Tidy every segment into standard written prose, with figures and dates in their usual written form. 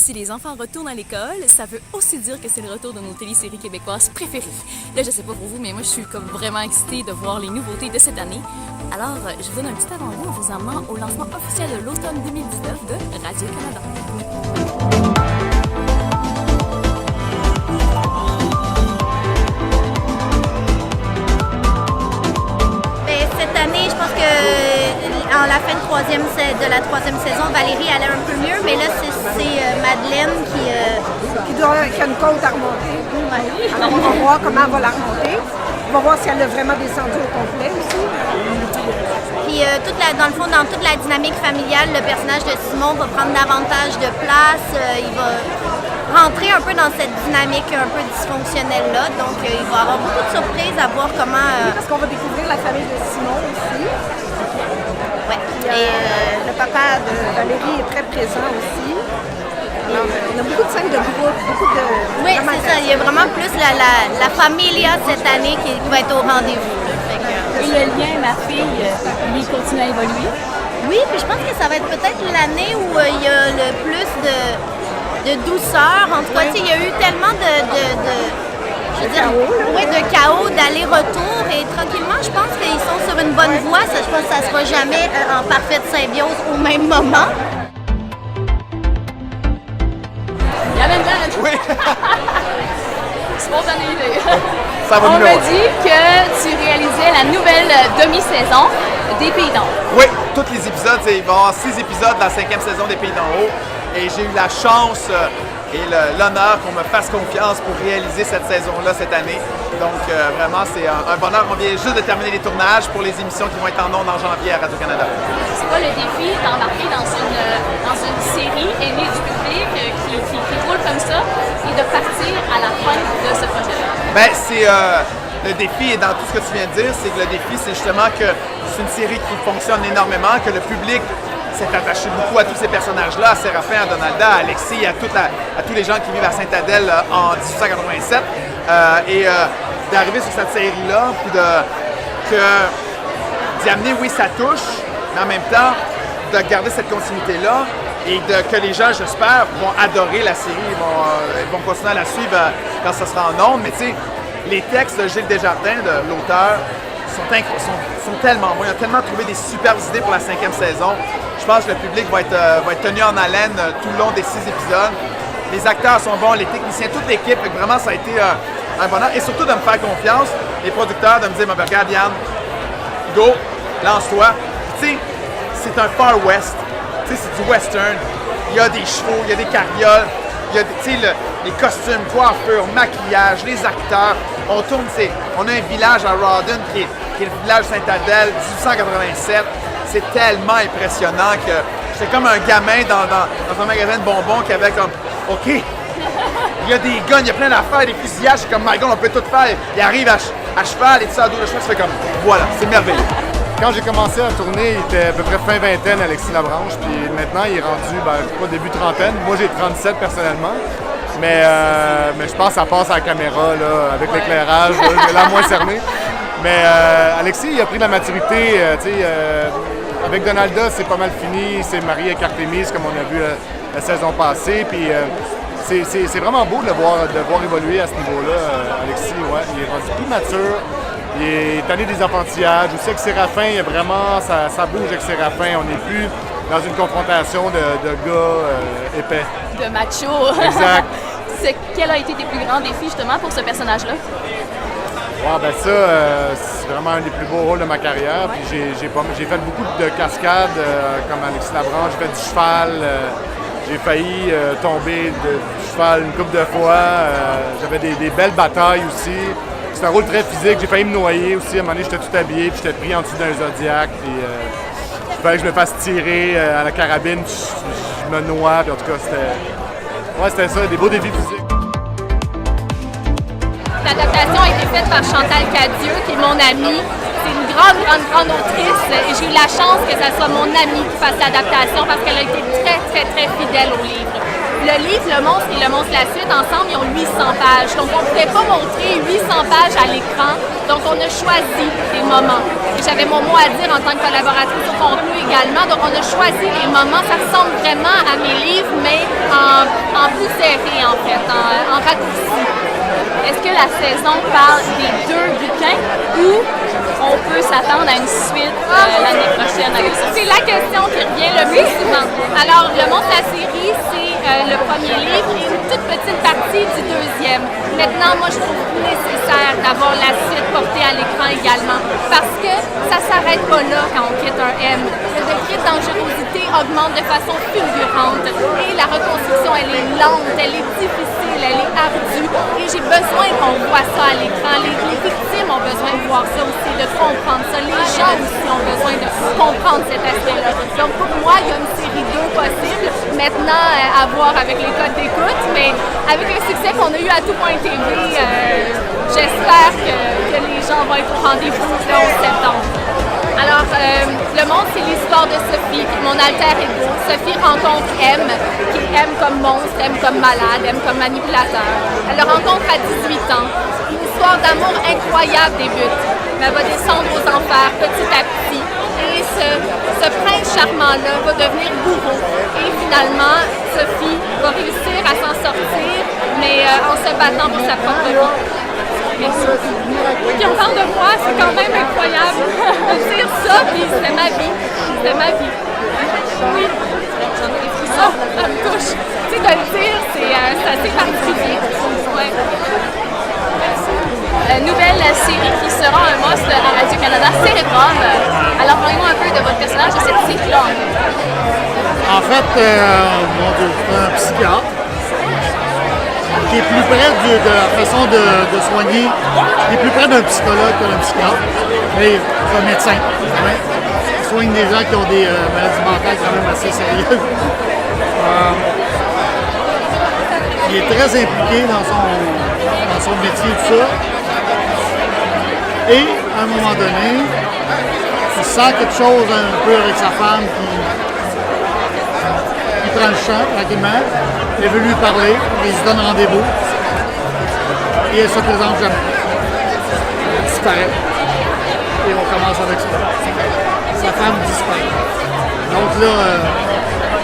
Si les enfants retournent à l'école, ça veut aussi dire que c'est le retour de nos téléséries québécoises préférées. Là, je sais pas pour vous, mais moi, je suis comme vraiment excitée de voir les nouveautés de cette année. Alors, je vous donne un petit avant-goût en vous emmenant au lancement officiel de l'automne 2019 de Radio-Canada. Cette année, je pense que en la fin de la troisième saison, Valérie allait un peu mieux, mais là, c'est Madeleine qui a une côte à remonter. Ouais. Alors, on va voir comment elle va la remonter. On va voir si elle a vraiment descendu au complet aussi. Puis, dans le fond, dans toute la dynamique familiale, le personnage de Simon va prendre davantage de place. Il va rentrer un peu dans cette dynamique un peu dysfonctionnelle-là. Donc, il va avoir beaucoup de surprises à voir comment... Parce qu'on va découvrir la famille de Simon aussi. Ouais. Puis, le papa de Valérie est très présent aussi. Alors, on a beaucoup de scènes de groupe, beaucoup de... Oui, c'est ça. Il y a vraiment plus la familia cette année qui va être au rendez-vous. Et le lien, ma fille, il continue à évoluer. Oui, puis je pense que ça va être peut-être l'année où il y a le plus de douceur. En tout cas, il y a eu tellement de chaos, d'aller-retour. Et tranquillement, je pense qu'ils sont sur une bonne voie. Je pense que ça ne sera jamais en parfaite symbiose au même moment. Il y a même temps. Oui. Spontanéité. Ça va On nous m'a dit que tu réalisais la nouvelle demi-saison des Pays d'en haut. Oui, tous les épisodes, il va y avoir 6 épisodes dans la 5e saison des Pays d'en haut. Et j'ai eu la chance et l'honneur qu'on me fasse confiance pour réaliser cette saison-là cette année. Donc vraiment, c'est un bonheur. On vient juste de terminer les tournages pour les émissions qui vont être en ondes en janvier à Radio-Canada. C'est quoi le défi d'embarquer dans une série aimée du public qui roule comme ça et de partir à la fin de ce projet-là? Bien, c'est le défi, et dans tout ce que tu viens de dire, c'est que le défi, c'est justement que c'est une série qui fonctionne énormément, que le public s'est attaché beaucoup à tous ces personnages-là, à Séraphin, à Donalda, à Alexis, à tous les gens qui vivent à Sainte-Adèle en 1887. Et d'arriver sur cette série-là, puis d'y amener, oui, ça touche, mais en même temps, de garder cette continuité-là et que les gens, j'espère, vont adorer la série, ils vont continuer à la suivre quand ça sera en ondes. Mais tu sais, les textes de Gilles Desjardins, de l'auteur, sont tellement bons. Il a tellement trouvé des superbes idées pour la 5e saison. Je pense que le public va être tenu en haleine tout le long des 6 épisodes. Les acteurs sont bons, les techniciens, toute l'équipe. Vraiment, ça a été un bonheur. Et surtout de me faire confiance, les producteurs, de me dire, regarde Yann, go, lance-toi. Tu sais, c'est un Far West. Tu sais, c'est du western. Il y a des chevaux, il y a des carrioles, il y a les costumes, coiffures, maquillage, les acteurs. On a un village à Rawdon qui est le village Sainte-Adèle, 1887. C'est tellement impressionnant que j'étais comme un gamin dans un magasin de bonbons qui avait comme, OK, il y a des guns, il y a plein d'affaires, des fusillages, c'est comme, my God, on peut tout faire. Il arrive à cheval et tout ça à dos de cheval, c'est comme, voilà, c'est merveilleux. Quand j'ai commencé à tourner, il était à peu près fin vingtaine, Alexis Labranche, puis maintenant il est rendu, début trentaine. Moi j'ai 37 personnellement, mais je pense que ça passe à la caméra, là, avec l'éclairage, j'ai l'air moins cerné. Mais Alexis, il a pris de la maturité, avec Donalda, c'est pas mal fini, il s'est marié avec Artémise, comme on a vu la saison passée, puis c'est vraiment beau de le voir évoluer à ce niveau-là, Alexis, ouais, il est rendu plus mature. Il est tanné des enfantillages. Aussi avec Séraphin, il y a vraiment, ça bouge avec Séraphin. On n'est plus dans une confrontation de gars épais. De macho. Exact. Quel a été tes plus grands défis justement pour ce personnage-là? Ouais, ça, c'est vraiment un des plus beaux rôles de ma carrière. Ouais. Puis j'ai fait beaucoup de cascades comme Alexis Labranche. J'ai fait du cheval. J'ai failli tomber du cheval une couple de fois. J'avais des belles batailles aussi. C'est un rôle très physique. J'ai failli me noyer aussi. À un moment donné, j'étais tout habillé, puis j'étais pris en dessous d'un Zodiac. Puis il fallait que je me fasse tirer à la carabine, puis je me noie. Puis en tout cas, c'était ça, des beaux défis physiques. L'adaptation a été faite par Chantal Cadieux, qui est mon amie. C'est une grande autrice. Et j'ai eu la chance que ce soit mon amie qui fasse l'adaptation parce qu'elle a été très fidèle au livre. Le livre, Le Monstre et Le Monstre la Suite, ensemble, ils ont 800 pages. Donc, on ne pouvait pas montrer 800 pages à l'écran. Donc, on a choisi des moments. Et j'avais mon mot à dire en tant que collaboratrice au contenu également. Donc, on a choisi les moments. Ça ressemble vraiment à mes livres, mais en saison parle des 2 bouquins ou on peut s'attendre à une suite l'année prochaine avec ça? C'est la question qui revient le plus souvent. Alors, Le Monstre de la série, c'est le premier livre et une toute petite partie du deuxième. Maintenant, moi, je trouve nécessaire d'avoir la suite portée à l'écran également parce que ça ne s'arrête pas là quand on quitte un M. Le degré de dangerosité augmente de façon fulgurante et la reconstruction, elle est lente, elle est difficile, elle est ardue et j'ai besoin qu'on voit ça à l'écran. Les victimes ont besoin de voir ça aussi, de comprendre ça. Les gens aussi ont besoin de comprendre cet aspect-là. Donc, pour moi, il y a une série 2 possible. Maintenant, à voir avec les codes d'écoute, mais avec le succès qu'on a eu à tout.tv, j'espère que les gens vont être au rendez-vous le 11 septembre. Alors, Le Monstre, c'est l'histoire de Sophie, mon alter ego. Sophie rencontre M, qui est M comme monstre, M comme malade, M comme manipulateur. Elle le rencontre à 18 ans. Une histoire d'amour incroyable débute, mais elle va descendre aux enfers petit à petit. Et ce prince charmant-là va devenir bourreau. Et finalement, Sophie va réussir à s'en sortir, mais en se battant pour sa propre vie. Merci. Puis on parle de moi, c'est quand même incroyable. Dire ça, puis c'était ma vie. C'était ma vie. Oui. J'en ai des frissons, ça me touche. Tu sais, de le dire, c'est assez particulier. Ouais. Nouvelle série qui sera un must à Radio-Canada, Cérébrum. Alors, parlez-moi un peu de votre personnage de cette série-là. En fait, mon Dieu, c'est un psychiatre qui est plus près de la façon de soigner, qui est plus près d'un psychologue que d'un psychiatre, mais c'est un médecin. Il soigne des gens qui ont des maladies mentales quand même assez sérieuses. Il est très impliqué dans son métier, tout ça. Et à un moment donné, il sent quelque chose un peu avec sa femme qui prend le champ tranquillement. Elle veut lui parler, il se donne rendez-vous. Et elle se présente jamais. Elle disparaît. Et on commence avec ça. Sa femme disparaît. Donc là,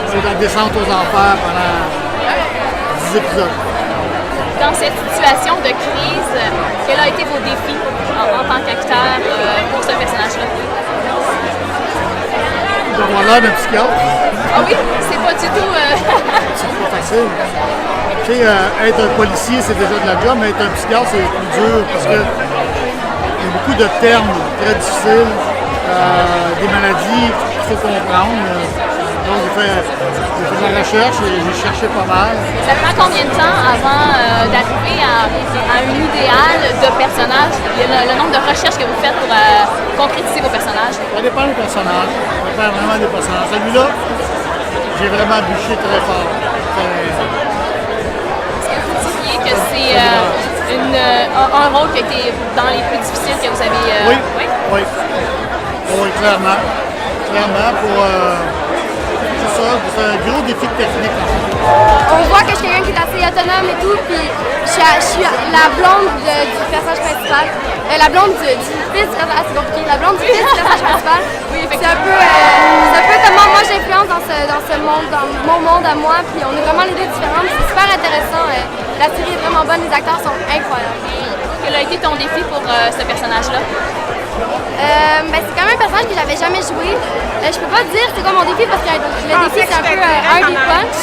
c'est la descente aux enfers pendant 10 épisodes. Dans cette situation de crise, quels ont été vos défis en tant qu'acteur pour ce personnage-là? D'avoir l'air d'un psychiatre. Ah oui? C'est pas du tout... C'est pas facile. Tu sais, être un policier, c'est déjà de la job, mais être un psychiatre, c'est plus dur parce que il y a beaucoup de termes très difficiles, des maladies qu'il faut comprendre. Donc, j'ai fait de la recherche et j'ai cherché pas mal. Ça prend combien de temps avant d'arriver à un idéal de personnage? Le nombre de recherches que vous faites pour concrétiser vos personnages? Ça dépend des personnages. Ça dépend vraiment des personnages. Celui-là, j'ai vraiment bûché très fort. Est-ce que vous diriez que c'est un rôle qui a été dans les plus difficiles que vous avez... Oui, clairement. Clairement, c'est un gros défi technique. On voit que je suis quelqu'un qui est assez autonome et tout, puis je suis la blonde du personnage principal. La blonde du fils du personnage, c'est compliqué. La blonde du fils du personnage principal. Oui, c'est un peu comment moi j'influence dans ce monde, dans mon monde à moi, puis on est vraiment les deux différents. C'est super intéressant. La série est vraiment bonne, les acteurs sont incroyables. Quel a été ton défi pour ce personnage-là? C'est quand même un personnage que j'avais jamais joué. Je peux pas dire c'est quoi mon défi parce que le défi c'est un peu un des punch.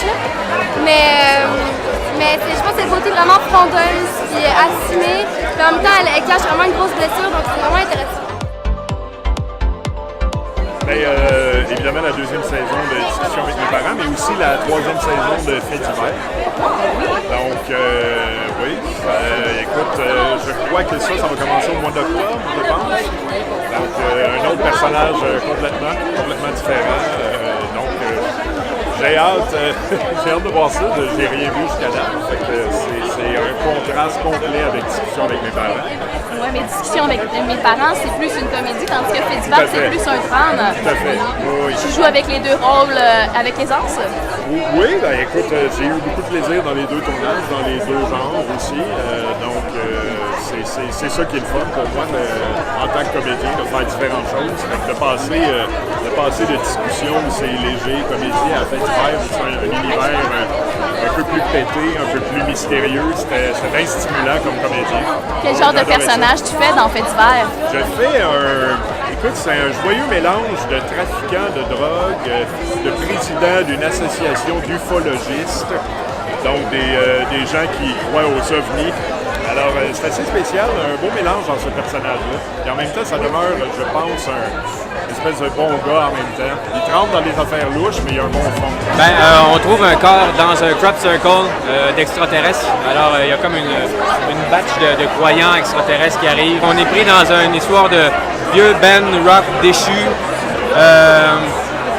Mais je pense que c'est une beauté vraiment frondeuse puis assumée. Puis en même temps elle cache vraiment une grosse blessure donc c'est vraiment intéressant. Évidemment, la deuxième saison de Discussion avec mes parents, mais aussi la troisième saison de Fait d'hiver. Donc, oui, écoute, je crois que ça va commencer au mois d'octobre, je pense. Donc, un autre personnage complètement différent. J'ai hâte de voir ça. J'ai rien vu jusqu'à date. C'est un contraste complet avec Discussion avec mes parents. Oui, mais Discussion avec mes parents, c'est plus une comédie, tandis que Fait d'hiver, c'est plus un drame. Tout à fait. Oui. Tu joues avec les deux rôles avec aisance? Oui, écoute, j'ai eu beaucoup de plaisir dans les deux tournages, dans les deux genres aussi. Donc, c'est ça qui est le fun pour moi en tant que comédien, de faire différentes choses. De passer de Discussion où c'est léger, comédie, à Fait d'hiver, c'est un univers un peu plus pété, un peu plus mystérieux. C'était bien stimulant comme comédien. Quel genre de personnage tu fais dans Fait divers? Je fais écoute, c'est un joyeux mélange de trafiquants de drogue, de président d'une association d'ufologistes, donc des gens qui croient aux ovnis. Alors, c'est assez spécial, un beau mélange dans ce personnage-là. Et en même temps, ça demeure, je pense, une espèce de bon gars en même temps. Il trempe dans des affaires louches, mais il a un bon fond. On trouve un corps dans un crop circle d'extraterrestres. Alors, il y a comme une batch de croyants extraterrestres qui arrivent. On est pris dans une histoire de vieux Ben Rock déchu,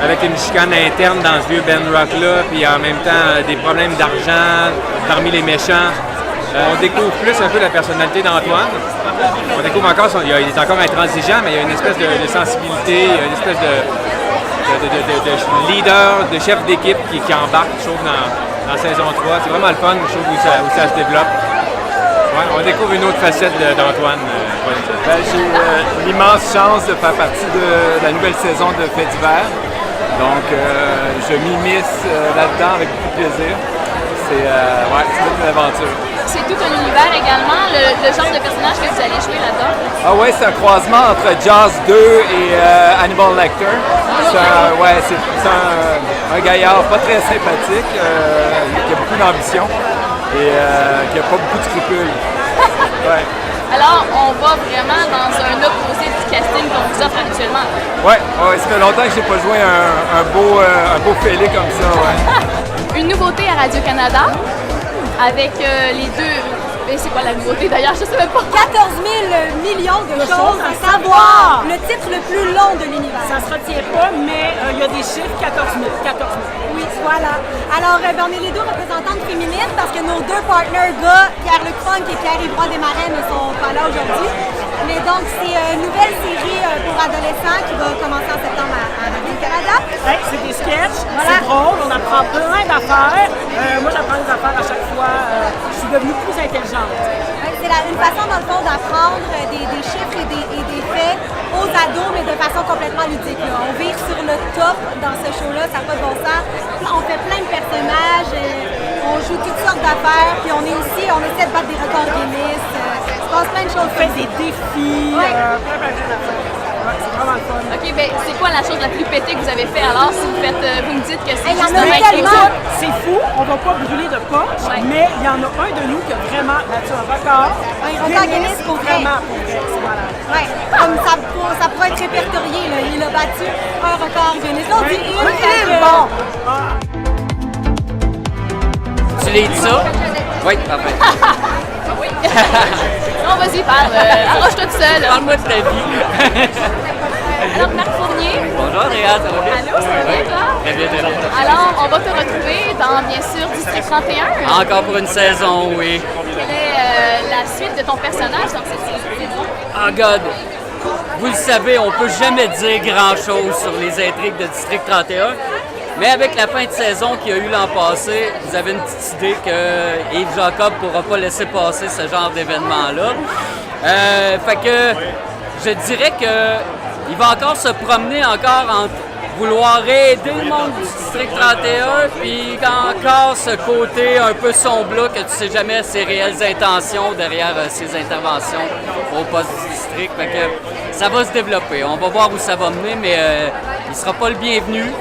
avec une chicane interne dans ce vieux Ben Rock-là, puis en même temps, des problèmes d'argent parmi les méchants. On découvre plus un peu la personnalité d'Antoine. On découvre encore, il est encore intransigeant, mais il y a une espèce de sensibilité, une espèce de leader, de chef d'équipe qui embarque, je trouve, dans saison 3. C'est vraiment le fun, je trouve, où ça se développe. Ouais, on découvre une autre facette d'Antoine. J'ai l'immense chance de faire partie de la nouvelle saison de Fait divers. Donc, je m'immisce là-dedans avec beaucoup de plaisir. C'est toute une aventure. C'est tout un univers également, le genre de personnage que vous allez jouer là-dedans. Ah ouais, c'est un croisement entre Jaws 2 et Hannibal Lecter. C'est un gaillard pas très sympathique, qui a beaucoup d'ambition et qui n'a pas beaucoup de scrupules. Ouais. Alors, on va vraiment dans un opposé du casting qu'on vous offre habituellement. Ouais, ça fait longtemps que j'ai pas joué un beau fêlé comme ça. Ouais. Une nouveauté à Radio-Canada avec les deux. Mais c'est quoi la nouveauté d'ailleurs? Je sais même pas. 14 000 millions de choses à savoir. Le titre le plus long de l'univers. Ça se retient pas, mais il y a des chiffres 14 000. Oui, voilà. Alors, on est les deux représentantes féminines parce que nos deux partners gars, Pierre-Luc Funk et Pierre-Yves Roy-Desmarais, ne sont pas là aujourd'hui. Mais donc, c'est une nouvelle série pour adolescents qui va commencer en septembre à Radio-Canada. Ouais, c'est des sketchs, c'est drôle, on apprend plein d'affaires. Moi, j'apprends des affaires à chaque fois. Je suis devenue plus intelligente. C'est une façon, dans le fond, d'apprendre des chiffres et des faits aux ados, mais de façon complètement ludique. Là. On vire sur le top dans ce show-là, ça n'a pas de bon sens. On fait plein de personnages, on joue toutes sortes d'affaires, puis on essaie de battre des records Guinness. Il se passe plein de choses. On fait des défis, plein d'affaires. Ouais, c'est vraiment le fun. OK, ben c'est quoi la chose la plus pétée que vous avez fait alors si vous me dites que c'est juste C'est fou, on va pas brûler de punch, mais il y en a un de nous qui a vraiment battu un record. Un record Guinness pour vrai. Vraiment pour vrai, voilà. Ouais, comme ça pourrait être répertorié, là. Il a battu un record Guinness. Là, on dit une. Bon. Tu l'as dit ça? Oui, parfait. Oui. Non, vas-y, parle. Arrange-toi tout seul. Parle-moi de ta vie. Alors, Marc Fournier. Bonjour, Réal, ça va bien? Allô, ça va bien, toi? Très bien, très bien. Alors, on va te retrouver dans, bien sûr, District 31. Encore pour une saison, oui. Quelle est la suite de ton personnage dans cette saison? Oh, God! Vous le savez, on peut jamais dire grand-chose sur les intrigues de District 31. Mais avec la fin de saison qu'il y a eu l'an passé, vous avez une petite idée que Yves Jacob ne pourra pas laisser passer ce genre d'événement-là. Fait que je dirais qu'il va encore se promener entre vouloir aider le monde du District 31, puis encore ce côté un peu sombre que tu sais jamais ses réelles intentions derrière ses interventions au poste du district. Fait que ça va se développer. On va voir où ça va mener, mais il ne sera pas le bienvenu.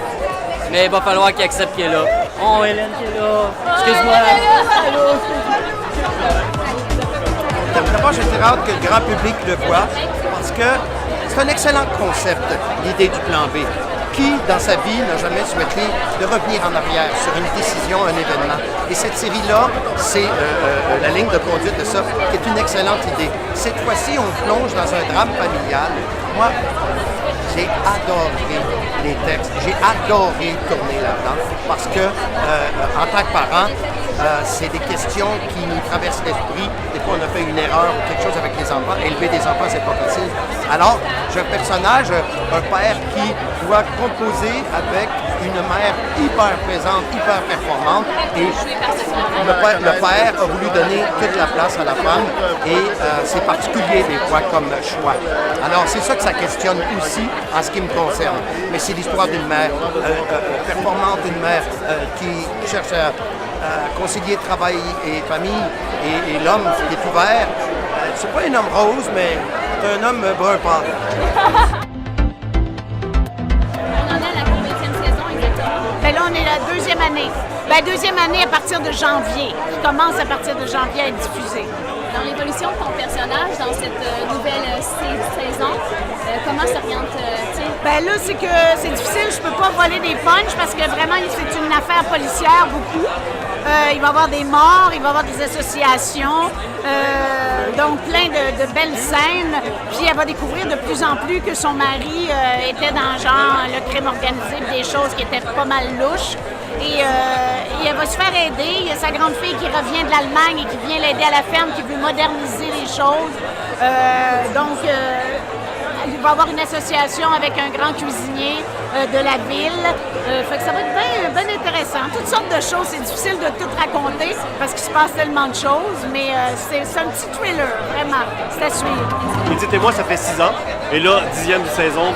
Mais il va falloir qu'il accepte qu'il est là. Oh, Hélène qui est là. Excuse-moi. D'abord, j'ai très hâte que le grand public le voit parce que c'est un excellent concept, l'idée du plan B. Qui, dans sa vie, n'a jamais souhaité de revenir en arrière sur une décision, un événement? Et cette série-là, c'est la ligne de conduite de ça, qui est une excellente idée. Cette fois-ci, on plonge dans un drame familial. Moi, j'ai adoré les textes, j'ai adoré tourner là-dedans parce que, en tant que parent, c'est des questions qui nous traversent l'esprit. Des fois, on a fait une erreur ou quelque chose avec les enfants. Élever des enfants, c'est pas facile. Alors, j'ai un personnage, un père qui doit composer avec une mère hyper présente, hyper performante. Et le père a voulu donner toute la place à la femme et c'est particulier des fois comme choix. Alors, c'est ça que ça questionne aussi en ce qui me concerne. Mais c'est l'histoire d'une mère performante, une mère qui cherche à concilier travail et famille et l'homme qui est ouvert. C'est pas un homme rose, mais c'est un homme brun pâle. On en est à la 8e saison exactement. Ben là, on est la 2e année. Ben, 2e année à partir de janvier. Qui commence à partir de janvier à être diffusée. Dans l'évolution de ton personnage, dans cette nouvelle saison, comment s'oriente-t-il? Ben là, c'est que c'est difficile. Je peux pas voler des punchs parce que vraiment, c'est une affaire policière beaucoup. Il va y avoir des morts, il va y avoir des associations, donc plein de belles scènes. Puis elle va découvrir de plus en plus que son mari était dans genre le crime organisé, des choses qui étaient pas mal louches. Et elle va se faire aider. Il y a sa grande fille qui revient de l'Allemagne et qui vient l'aider à la ferme, qui veut moderniser les choses. Il va y avoir une association avec un grand cuisinier de la ville. Fait que ça va être bien intéressant. Toutes sortes de choses. C'est difficile de tout raconter parce qu'il se passe tellement de choses, mais c'est un petit thriller, vraiment. C'est à suivre. Edith et moi, ça fait 6 ans. Et là, 10e saison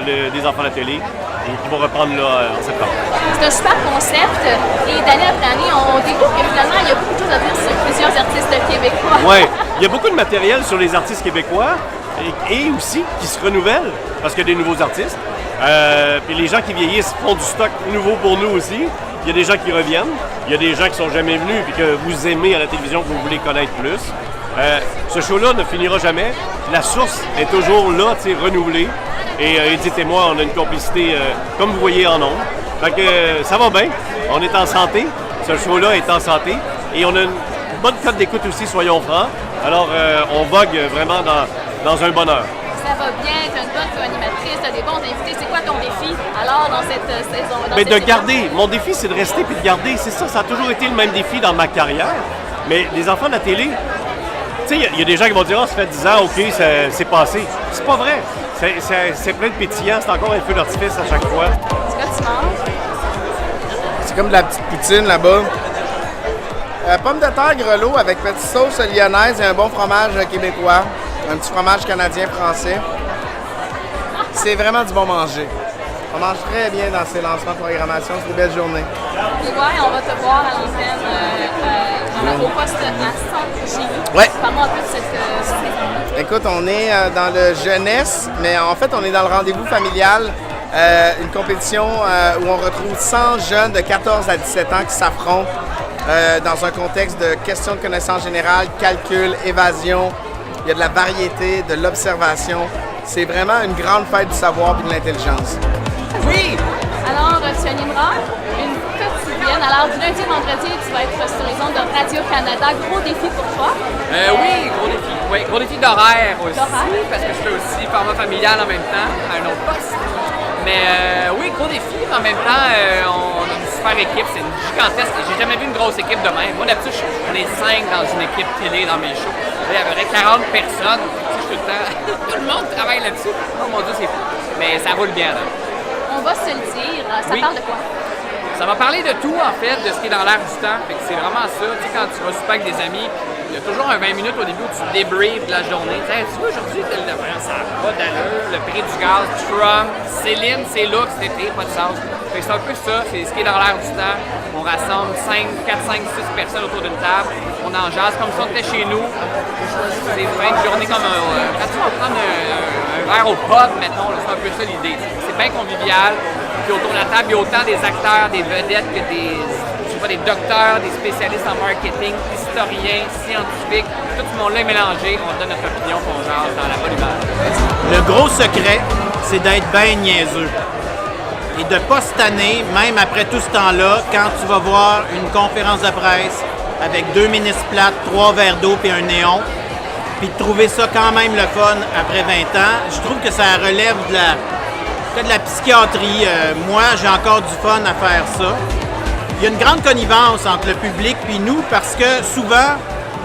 des Enfants de la télé. Et qui vont reprendre là, en septembre. C'est un super concept. Et d'année après année, on découvre que finalement, il y a beaucoup de choses à dire sur plusieurs artistes québécois. Oui, il y a beaucoup de matériel sur les artistes québécois et aussi qui se renouvellent parce qu'il y a des nouveaux artistes. Puis les gens qui vieillissent font du stock nouveau pour nous aussi. Il y a des gens qui reviennent. Il y a des gens qui sont jamais venus et que vous aimez à la télévision, que vous voulez connaître plus. Ce show-là ne finira jamais. La source est toujours là, renouvelée. Et Edith et moi, on a une complicité, comme vous voyez, en ondes. Fait que ça va bien. On est en santé. Ce show-là est en santé. Et on a une bonne cote d'écoute aussi, soyons francs. Alors, on vogue vraiment dans un bonheur. Ça va bien, tu as une bonne co-animatrice, tu as des bons invités. C'est quoi ton défi, alors, dans cette saison? Bien, de garder. Mon défi, c'est de rester puis de garder. C'est ça, ça a toujours été le même défi dans ma carrière. Mais les enfants de la télé, tu sais, il y a des gens qui vont dire « Ah, ça fait 10 ans, OK, c'est passé. » C'est pas vrai. C'est plein de pétillants, c'est encore un feu d'artifice à chaque fois. C'est quoi tu manges? C'est comme de la petite poutine là-bas. Pommes de terre grelot avec petite sauce lyonnaise et un bon fromage québécois. Un petit fromage canadien-français. C'est vraiment du bon manger. On mange très bien dans ces lancements de programmation. C'est une belle journée. Et ouais, on va te voir à l'antenne au poste à Saint-Gilles. Ouais. Parle-moi un peu de cette saison. Écoute, on est dans le jeunesse, mais en fait, on est dans le rendez-vous familial. Une compétition où on retrouve 100 jeunes de 14 à 17 ans qui s'affrontent dans un contexte de questions de connaissances générales, calcul, évasion. Il y a de la variété, de l'observation. C'est vraiment une grande fête du savoir et de l'intelligence. Oui! Alors, tu animeras une quotidienne. Alors, du lundi au vendredi, tu vas être sur les ondes de Radio-Canada. Gros défi pour toi? Oui, gros défi. Oui, gros défi d'horaire aussi, parce que je fais aussi format familial en même temps, à un autre poste. Mais oui, gros défi. En même temps, on a une super équipe. C'est une gigantesque. J'ai jamais vu une grosse équipe de même. Moi, d'habitude, on est 5 dans une équipe télé dans mes shows. Là, il y avait 40 personnes. Tout le temps, tout le monde travaille là-dessus. Oh mon Dieu, c'est fou. Mais ça roule bien, là. On va se le dire. Ça parle de quoi? Ça va parler de tout, en fait, de ce qui est dans l'air du temps. Fait que c'est vraiment ça. Tu sais, quand tu vas souper avec des amis, il y a toujours un 20 minutes au début où tu débriefes de la journée. Tu sais, tu vois, aujourd'hui, ça n'a pas d'allure. Le prix du gaz, Trump, Céline, c'est là que c'était pas de sens. Fait que c'est un peu ça. C'est ce qui est dans l'air du temps. On rassemble 4, 5, 6 personnes autour d'une table. On en jase comme si on était chez nous. C'est une fin de journée comme quand tu vas prendre un verre au pub, mettons, c'est un peu ça l'idée. C'est bien convivial. Puis autour de la table, il y a autant des acteurs, des vedettes que des docteurs, des spécialistes en marketing, historiens, scientifiques. Tout ce monde-là est mélangé. On donne notre opinion, on jase dans la bonne humeur. Le gros secret, c'est d'être bien niaiseux. Et de ne pas se tanner, même après tout ce temps-là, quand tu vas voir une conférence de presse avec 2 ministres plates, 3 verres d'eau et un néon, puis de trouver ça quand même le fun après 20 ans, je trouve que ça relève de la psychiatrie. Moi, j'ai encore du fun à faire ça. Il y a une grande connivence entre le public et nous parce que souvent,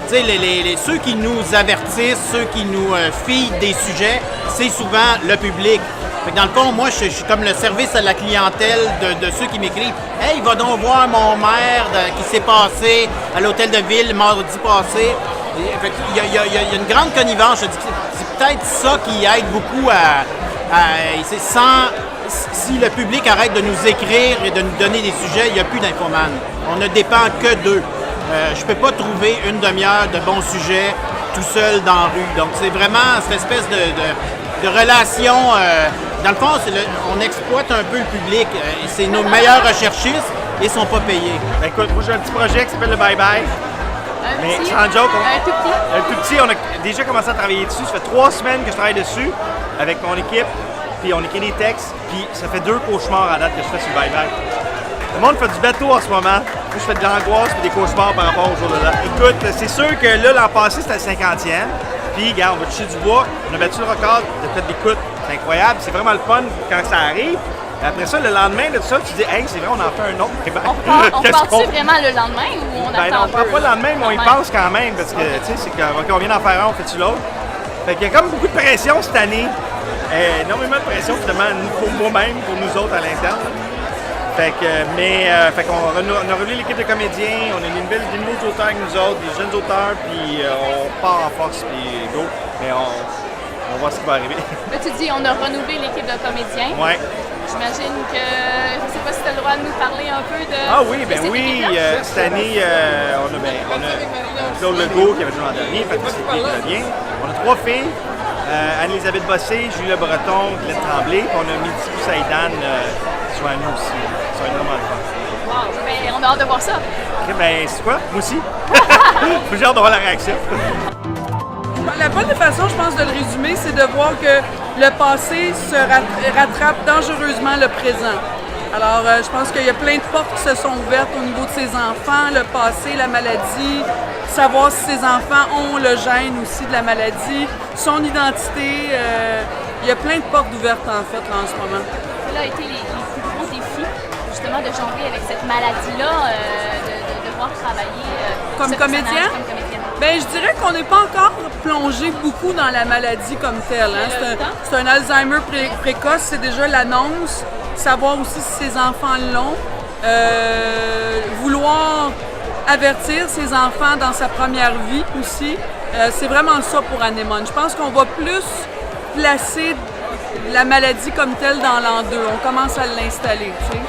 tu sais, ceux qui nous avertissent, ceux qui nous filent des sujets, c'est souvent le public. Fait que dans le fond, moi, je suis comme le service à la clientèle de ceux qui m'écrivent « Hey, va donc voir mon maire qui s'est passé à l'hôtel de ville mardi passé. » Il y a une grande connivence. Je dis que c'est peut-être ça qui aide beaucoup si le public arrête de nous écrire et de nous donner des sujets, il n'y a plus d'infoman. On ne dépend que d'eux. Je ne peux pas trouver une demi-heure de bons sujets tout seul dans la rue. Donc, c'est vraiment cette espèce de relation. Dans le fond, on exploite un peu le public. C'est nos meilleurs recherchistes et ils ne sont pas payés. Ben, écoute, moi j'ai un petit projet qui s'appelle le Bye Bye. Mais sans joke, un tout petit. Un tout petit, on a déjà commencé à travailler dessus. Ça fait 3 semaines que je travaille dessus avec mon équipe. Puis on écrit des textes. Puis ça fait 2 cauchemars à date que je fais sur le Bye Bye. Le monde fait du bateau en ce moment. Moi, je fais de l'angoisse et des cauchemars par rapport au jour de l'an. Écoute, c'est sûr que là, l'an passé, c'était le 50e. Puis, regarde, on va toucher du bois. On a battu le record de fait d'écoute. C'est incroyable. C'est vraiment le fun quand ça arrive. Et après ça, le lendemain de tout ça, tu dis, hey, c'est vrai, on en fait un autre. On part-tu vraiment le lendemain ou on attend on ne part pas le lendemain, mais on y pense quand même. Parce que, tu sais, c'est qu'on vient d'en faire un, on fait-tu l'autre? Fait qu'il y a comme beaucoup de pression cette année. Énormément de pression, finalement, pour moi-même, pour nous autres à l'interne. Fait qu'on a relevé l'équipe de comédiens, on a des nouveaux auteurs avec nous autres, des jeunes auteurs, puis on part en force, puis go. Mais on va voir ce qui va arriver. Là, tu dis, on a renouvelé l'équipe de comédiens. Ouais. J'imagine que, je ne sais pas si tu as le droit de nous parler un peu de... Ah oui, ben oui, cette année, on a Claude Legault qui avait joué l'an dernier, Patricia qui revient. On a 3 filles, Anne-Elisabeth Bossé, Julie Le Breton, Glenn Tremblay, puis on a Midi Poussaïdan sur un nous aussi. Ça va être vraiment le fun. Wow, ben, on a hâte de voir ça. Ok, ben c'est quoi? Moi aussi. J'ai hâte de voir la réaction. La bonne façon, je pense, de le résumer, c'est de voir que le passé se rattrape dangereusement le présent. Alors, je pense qu'il y a plein de portes qui se sont ouvertes au niveau de ses enfants, le passé, la maladie, savoir si ses enfants ont le gène aussi de la maladie, son identité. Il y a plein de portes ouvertes, en fait, là, en ce moment. Quels ont été les plus gros défis, justement, de jongler avec cette maladie-là, de devoir travailler comme comédien? Bien, je dirais qu'on n'est pas encore plongé beaucoup dans la maladie comme telle. Hein? C'est un Alzheimer précoce, c'est déjà l'annonce. Savoir aussi si ses enfants l'ont. Vouloir avertir ses enfants dans sa première vie aussi. C'est vraiment ça pour Anémone. Je pense qu'on va plus placer la maladie comme telle dans l'an 2. On commence à l'installer, tu sais.